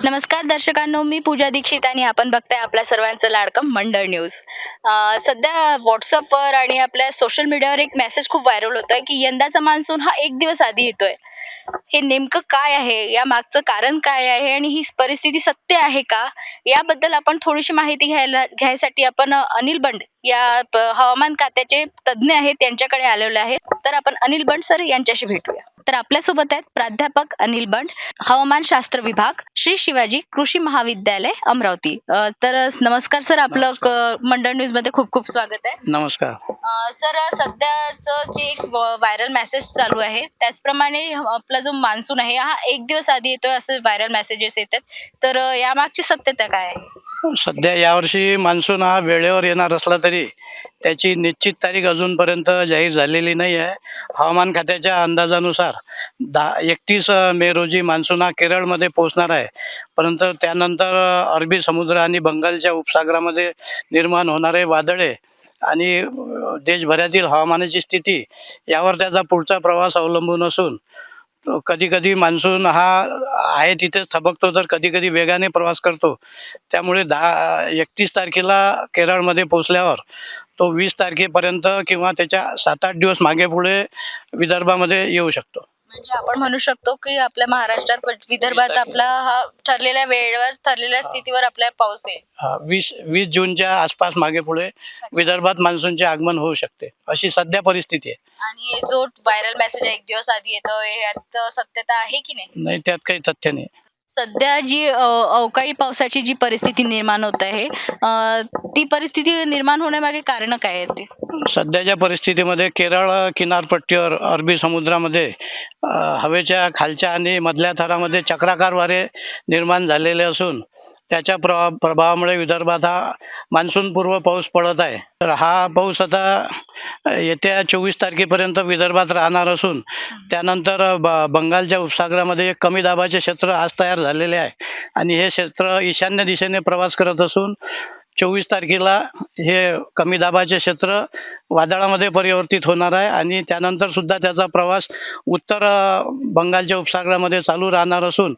नमस्कार दर्शकांनो, मी पूजा दीक्षित आणि आपण बघताय आपल्या सर्वांचं लाडकं मंडळ न्यूज. सध्या WhatsAppवर आणि आपल्या सोशल मीडियावर एक मेसेज खूप व्हायरल होतोय की यंदाचा मान्सून हा 1 दिवस आधी येतोय. हे नेमकं काय आहे? या मागचं कारण काय आहे? आणि ही परिस्थिती सत्य आहे का? याबद्दल आपण थोडीशी माहिती घ्यायसाठी आपण अनिल बंड या हवामान खात्याचे तज्ञ आहेत त्यांच्याकडे आलेलो आहेत. तर आपण अनिल बंड सर यांच्याशी भेटूया. तर आपल्यासोबत आहेत प्राध्यापक अनिल बंड, हवामानशास्त्र विभाग, श्री शिवाजी कृषी महाविद्यालय, अमरावती. तर नमस्कार सर, आपलं मंडळ न्यूज मध्ये खूप खूप स्वागत आहे. नमस्कार. सर, सध्याचं जे एक व्हायरल मेसेज चालू आहे त्याचप्रमाणे आपला जो मान्सून आहे हा 1 दिवस आधी येतोय असे व्हायरल मेसेजेस येतात. तर यामागची सत्यता काय आहे? सध्या यावर्षी मान्सून हा वेळेवर येणार असला तरी त्याची निश्चित तारीख अजूनपर्यंत जाहीर झालेली नाही आहे. हवामान खात्याच्या अंदाजानुसार 31 मे रोजी मान्सून हा केरळमध्ये पोहोचणार आहे. परंतु त्यानंतर अरबी समुद्र आणि बंगालच्या उपसागरामध्ये निर्माण होणारे वादळे आणि देशभरातील हवामानाची स्थिती यावर त्याचा पुढचा प्रवास अवलंबून असून कधी कधी मान्सून हा आहे तिथेच थबकतो, तर कधी कधी वेगाने प्रवास करतो. त्यामुळे 31 तारखेला केरळमध्ये पोहोचल्यावर तो 20 तारखेपर्यंत किंवा त्याच्या 7-8 दिवस मागे पुढे विदर्भामध्ये येऊ शकतो. म्हणजे आपण म्हणू शकतो की आपल्या महाराष्ट्रात विदर्भात आपला हा ठरलेल्या वेळेवर ठरलेल्या स्थितीवर आपल्याला पाऊस आहे. 20 जूनच्या आसपास मागे पुढे विदर्भात मान्सूनचे आगमन होऊ शकते, अशी सध्या परिस्थिती आहे. आणि जो व्हायरल मेसेज 1 दिवस आधी येतो यात सत्यता आहे की नाही? नाही, त्यात काही तथ्य नाही. सध्या जी अवकाळी पावसाची जी परिस्थिती निर्माण होत आहे, ती परिस्थिती निर्माण होण्यामागे कारण काय आहेत ते? सध्याच्या परिस्थितीमध्ये केरळ किनारपट्टीवर अरबी समुद्रामध्ये हवेच्या खालच्या आणि मधल्या थरामध्ये चक्राकार वारे निर्माण झालेले असून त्याच्या प्रभावामुळे विदर्भात हा मान्सूनपूर्व पाऊस पडत आहे. तर हा पाऊस आता येत्या 24 तारखेपर्यंत विदर्भात राहणार असून त्यानंतर बंगालच्या उपसागरामध्ये एक कमी दाबाचे क्षेत्र आज तयार झालेले आहे आणि हे क्षेत्र ईशान्य दिशेने प्रवास करत असून 24 तारखेला हे कमी दाबाचे क्षेत्र वादळामध्ये परिवर्तित होणार आहे आणि त्यानंतर सुद्धा त्याचा प्रवास उत्तर बंगालच्या उपसागरामध्ये चालू राहणार असून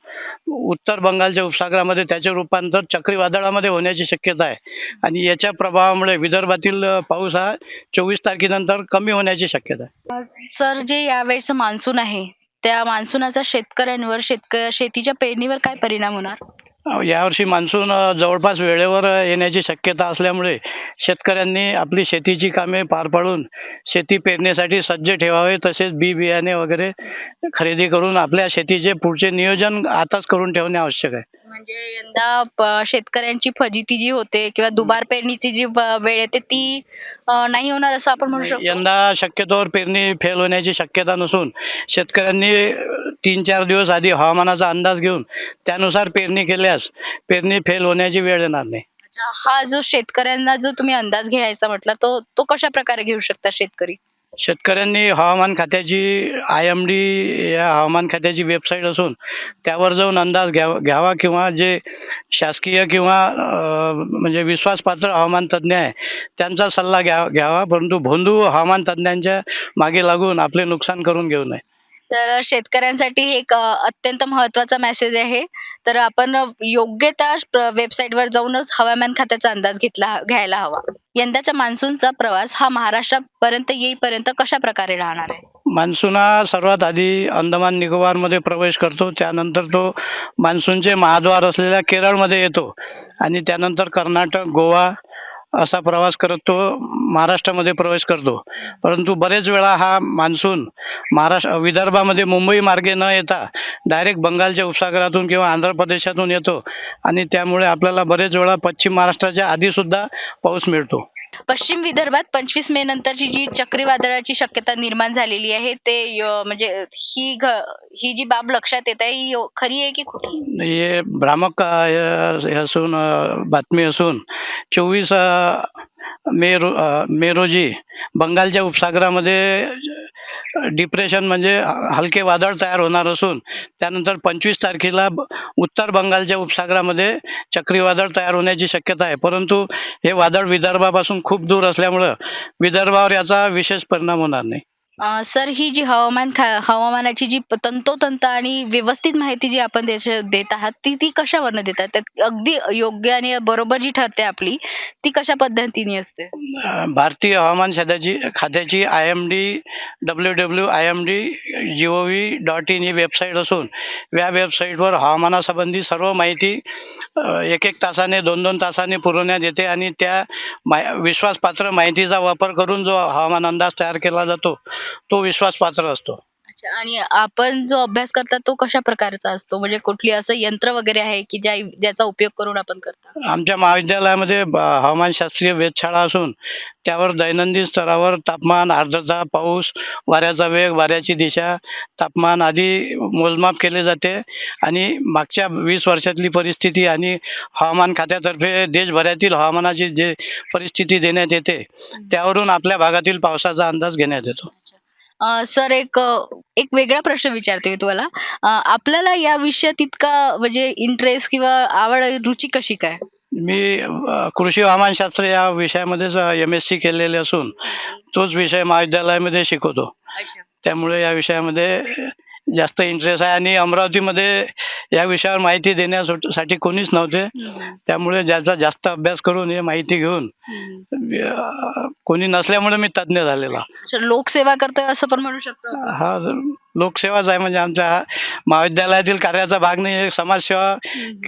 उत्तर बंगालच्या उपसागरामध्ये त्याचे रूपांतर चक्रीवादळामध्ये होण्याची शक्यता आहे आणि याच्या प्रभावामुळे विदर्भातील पाऊस हा 24 तारखेनंतर कमी होण्याची शक्यता आहे. सर, जे यावेळेचं मान्सून आहे त्या मान्सूनाचा शेतकऱ्यांवर शेतीच्या पेरणीवर काय परिणाम होणार? यावर्षी मान्सून जवळपास वेळेवर येण्याची शक्यता असल्यामुळे शेतकऱ्यांनी आपली शेतीची कामे पार पाडून शेती पेरण्यासाठी सज्ज ठेवावे, तसेच बी बियाणे वगैरे खरेदी करून आपल्या शेतीचे पुढचे नियोजन आताच करून ठेवणे आवश्यक आहे. म्हणजे यंदा शेतकऱ्यांची फजिती जी होते किंवा दुबार पेरणीची जी वेळ येते ती नाही होणार असं आपण म्हणू शकतो. यंदा शक्यतोवर पेरणी फेल होण्याची शक्यता नसून शेतकऱ्यांनी 3-4 दिवस आधी हवामानाचा अंदाज घेऊन त्यानुसार पेरणी केल्यास पेरणी फेल होण्याची वेळ येणार नाही. अच्छा, हा जो शेतकऱ्यांना जो तुम्ही अंदाज घ्यायचा म्हटला तो कशा प्रकारे घेऊ शकता शेतकरी? शेतकऱ्यांनी हवामान खात्याची IMD या हवामान खात्याची वेबसाईट असून त्यावर जाऊन अंदाज घ्यावा किंवा जे शासकीय किंवा म्हणजे विश्वासपात्र हवामान तज्ज्ञ आहे त्यांचा सल्ला घ्यावा, परंतु भोंदू हवामान तज्ज्ञांच्या मागे लागून आपले नुकसान करून घेऊ नये. तर शेतकऱ्यांसाठी एक अत्यंत महत्त्वाचा मेसेज आहे. तर आपण योग्य त्या वेबसाईटवर जाऊनच हवामान खात्याचा अंदाज घ्यायला हवा. यंदाच्या मान्सूनचा प्रवास हा महाराष्ट्रापर्यंत येईपर्यंत कशा प्रकारे राहणार आहे? मान्सून हा सर्वात आधी अंदमान निकोबारमध्ये प्रवेश करतो, त्यानंतर तो मान्सूनचे महाद्वार असलेल्या केरळमध्ये येतो आणि त्यानंतर कर्नाटक, गोवा असा प्रवास करत तो महाराष्ट्रामध्ये प्रवेश करतो. परंतु बरेच वेळा हा मान्सून विदर्भामध्ये मुंबई मार्गे न येता डायरेक्ट बंगालच्या उपसागरातून किंवा आंध्र प्रदेशातून येतो आणि त्यामुळे आपल्याला बरेच वेळा पश्चिम महाराष्ट्राच्या आधीसुद्धा पाऊस मिळतो. पश्चिम विदर्भात 25 मे नंतरची जी चक्रीवादळाची शक्यता निर्माण झालेली आहे ते म्हणजे ही जी बाब लक्षात येत आहे ही खरी आहे की खोटी? हे भ्रामक हे असून बातमी असून 24 मे रोजी बंगालच्या उपसागरामध्ये डिप्रेशन म्हणजे हलके वादळ तयार होणार असून त्यानंतर 25 तारखेला उत्तर बंगालच्या उपसागरामध्ये चक्रीवादळ तयार होण्याची शक्यता आहे. परंतु हे वादळ विदर्भापासून खूप दूर असल्यामुळं विदर्भावर याचा विशेष परिणाम होणार नाही. सर ही जी हवामानाची जी तंतोतंत आणि व्यवस्थित माहिती जी आपण देत आहात ती कशावरनं देतात? तर अगदी योग्य आणि बरोबर जी ठरते आपली, ती कशा पद्धतीने असते? भारतीय हवामान खात्याची www.imd.gov.in ही वेबसाईट असून या वेबसाईटवर हवामानासंबंधी सर्व माहिती 1-1 तासाने, 2-2 तासाने पुरवण्यात येते आणि त्या विश्वासपात्र माहितीचा वापर करून जो हवामान अंदाज तयार केला जातो, तो विश्वासपात्र असतो. अच्छा आणि आपण जो अभ्यास करता तो कशा प्रकारचा असतो? म्हणजे कुठली असं यंत्र वगैरे आहे की ज्याचा उपयोग करून आपण करता? आमच्या महाविद्यालयामध्ये हवामानशास्त्रीय वेधशाळा असून त्यावर दैनंदिन स्तरावर तापमान, आर्द्रता, पाऊस, वाऱ्याचा वेग, वाऱ्याची दिशा, तापमान आदी मोजमाप केले जाते आणि मागच्या 20 वर्षातली परिस्थिती आणि हवामान खात्यातर्फे देशभरातील हवामानाची जे परिस्थिती देण्यात येते, त्यावरून आपल्या भागातील पावसाचा अंदाज घेण्यात येतो. सर एक वेगळा प्रश्न विचारते मी तुम्हाला. आपल्याला या विषयात इतका म्हणजे इंटरेस्ट किंवा आवड, रुची कशी काय? मी कृषी हवामानशास्त्र या विषयामध्येच MSc केलेले असून तोच विषय महाविद्यालयामध्ये शिकवतो. अच्छा. त्यामुळे या विषयामध्ये जास्त इंटरेस्ट आहे आणि अमरावतीमध्ये या विषयावर माहिती देण्यासाठी कोणीच नव्हते. त्यामुळे ज्याचा जास्त अभ्यास करून हे माहिती घेऊन कोणी नसल्यामुळे मी तज्ञ झालेला. अच्छा, लोकसेवा करतोय असं पण म्हणू शकतो आपण. हा लोकसेवाच आहे म्हणजे आमच्या महाविद्यालयातील कार्याचा भाग नाही. हे समाजसेवा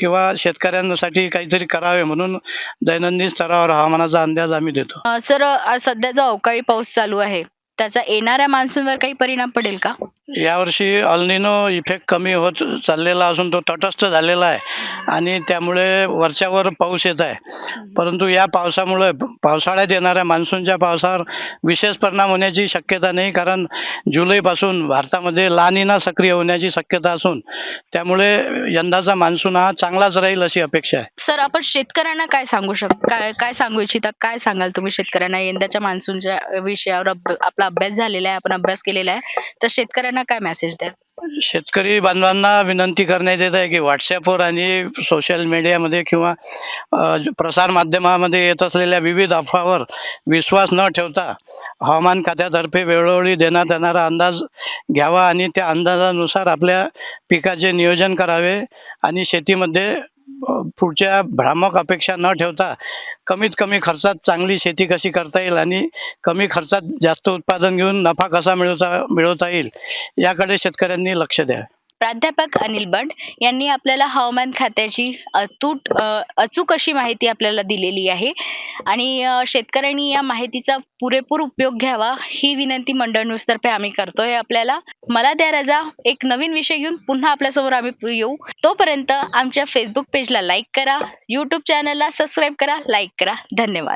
किंवा शेतकऱ्यांसाठी काहीतरी करावे म्हणून दैनंदिन स्तरावर हवामानाचा अंदाज आम्ही देतो. सर सध्या जो अवकाळी पाऊस चालू आहे, त्याचा येणाऱ्या मान्सूनवर काही परिणाम पडेल का? यावर्षी अल्निनो इफेक्ट कमी होत चाललेला असून तो तटस्थ झालेला आहे आणि त्यामुळे वरच्यावर पाऊस येत आहे. परंतु या पावसामुळे पावसाळ्यात येणाऱ्या मान्सूनच्या पावसावर विशेष परिणाम होण्याची शक्यता नाही, कारण जुलैपासून भारतामध्ये ला निना सक्रिय होण्याची शक्यता असून त्यामुळे यंदाचा मान्सून हा चांगलाच राहील अशी अपेक्षा आहे. सर आपण शेतकऱ्यांना काय सांगू इच्छिता? काय सांगाल तुम्ही शेतकऱ्यांना यंदाच्या मान्सूनच्या विषयावर आपला अभ्यास झालेला आहे, आपण अभ्यास केलेला आहे, तर शेतकऱ्यांना काय मेसेज द्याल? शेतकरी बांधवांना विनंती करण्यात येत आहे की WhatsAppवर आणि सोशल मीडियामध्ये किंवा प्रसार माध्यमामध्ये येत असलेल्या विविध अफवावर विश्वास न ठेवता हवामान खात्यातर्फे वेळोवेळी देण्यात येणारा अंदाज घ्यावा आणि त्या अंदाजानुसार आपल्या पिकाचे नियोजन करावे आणि शेतीमध्ये पुढच्या भ्रामक अपेक्षा न ठेवता कमीत कमी खर्चात चांगली शेती कशी करता येईल आणि कमी खर्चात जास्त उत्पादन घेऊन नफा कसा मिळवता येईल याकडे शेतकऱ्यांनी लक्ष द्यावे. प्राध्यापक अनिल बंड यांनी आपल्याला हवामान खात्याची अचूक अशी माहिती आपल्याला दिलेली आहे आणि शेतकऱ्यांनी या माहितीचा पुरेपूर उपयोग घ्यावा ही विनंती मंडळ न्यूज तर्फे आम्ही करतोय आपल्याला. मला द्या रजा. एक नवीन विषय घेऊन पुन्हा आपल्यासमोर आम्ही येऊ. तोपर्यंत आमच्या फेसबुक पेजला लाईक करा, यूट्यूब चॅनलला सबस्क्राईब करा, लाईक करा. धन्यवाद.